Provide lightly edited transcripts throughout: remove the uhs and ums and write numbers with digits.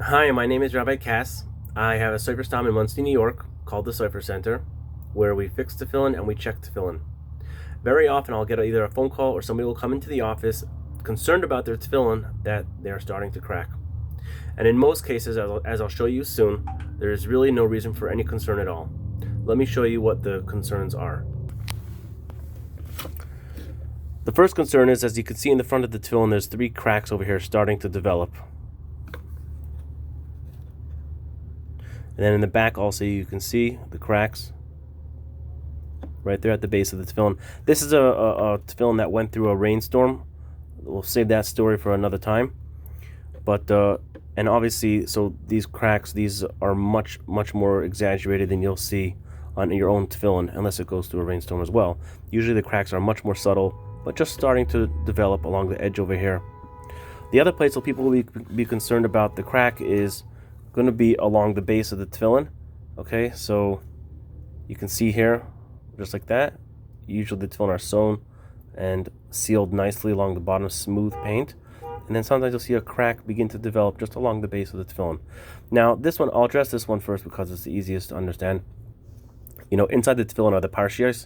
Hi, my name is Rabbi Cass. I have a Sofer Center Monsey New York called the Sofer Center, where we fix tefillin and we check tefillin. Very often I'll get either a phone call or somebody will come into the office concerned about their tefillin that they're starting to crack. And in most cases, as I'll show you soon, there is really no reason for any concern at all. Let me show you what the concerns are. The first concern is, as you can see in the front of the tefillin, there's 3 cracks over here starting to develop. And then in the back also you can see the cracks right there at the base of the tefillin. This is a tefillin that went through a rainstorm. We'll save that story for another time. But and obviously, so these cracks, these are much more exaggerated than you'll see on your own tefillin, unless it goes through a rainstorm as well. Usually the cracks are much more subtle, but just starting to develop along the edge over here. The other place where people will be concerned about the crack is going to be along the base of the tefillin. Okay, so you can see here, just like that. Usually the tefillin are sewn and sealed nicely along the bottom, smooth paint. And then sometimes you'll see a crack begin to develop just along the base of the tefillin. Now this one, I'll address this one first because it's the easiest to understand. You know, inside the tefillin are the parshias.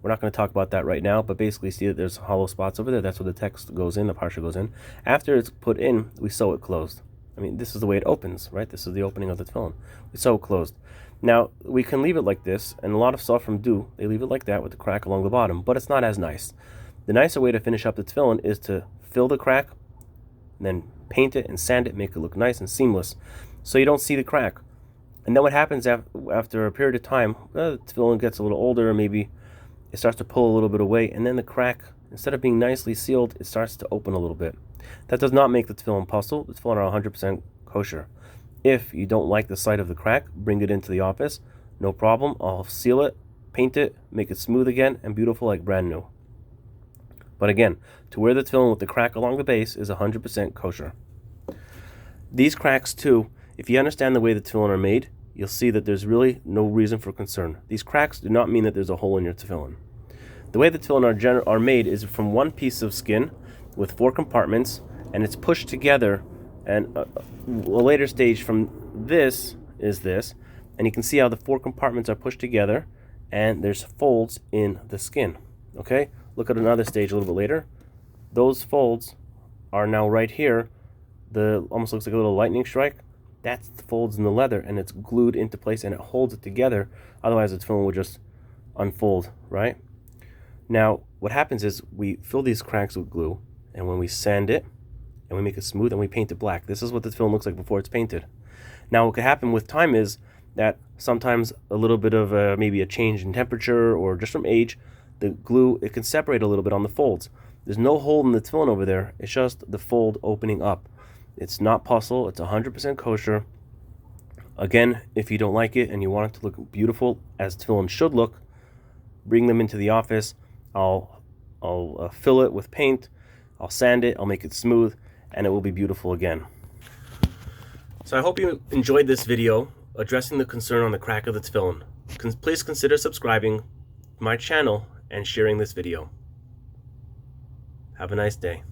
We're not going to talk about that right now, but basically see that there's hollow spots over there. That's where the text goes in, the parsha goes in. After it's put in, we sew it closed. I mean, this is the way it opens, right? This is the opening of the tefillin. We sew it closed. Now, we can leave it like this, and a lot of Sofrim do. They leave it like that with the crack along the bottom, but it's not as nice. The nicer way to finish up the tefillin is to fill the crack, and then paint it and sand it, make it look nice and seamless, so you don't see the crack. And then what happens after a period of time, the tefillin gets a little older, maybe it starts to pull a little bit away, and then the crack, instead of being nicely sealed, it starts to open a little bit. That does not make the tefillin puzzle. The tefillin are 100% kosher. If you don't like the sight of the crack, bring it into the office. No problem. I'll seal it, paint it, make it smooth again, and beautiful like brand new. But again, to wear the tefillin with the crack along the base is 100% kosher. These cracks too, if you understand the way the tefillin are made, you'll see that there's really no reason for concern. These cracks do not mean that there's a hole in your tefillin. The way the tefillin are made is from one piece of skin with 4 compartments, and it's pushed together, and a later stage from this is this, and you can see how the 4 compartments are pushed together and there's folds in the skin. Okay, look at another stage a little bit later. Those folds are now right here. The almost looks like a little lightning strike. That's the folds in the leather, and it's glued into place and it holds it together. Otherwise the tefillin will just unfold, right? Now what happens is we fill these cracks with glue, and when we sand it and we make it smooth and we paint it black, this is what the tefillin looks like before it's painted. Now what could happen with time is that sometimes a little bit of maybe a change in temperature or just from age, the glue, it can separate a little bit on the folds. There's no hole in the tefillin over there. It's just the fold opening up. It's not puzzle. It's 100% kosher. Again, if you don't like it and you want it to look beautiful as tefillin should look, bring them into the office. I'll fill it with paint. I'll sand it, I'll make it smooth, and it will be beautiful again. So I hope you enjoyed this video addressing the concern on the crack of the tefillin. Please consider subscribing to my channel and sharing this video. Have a nice day.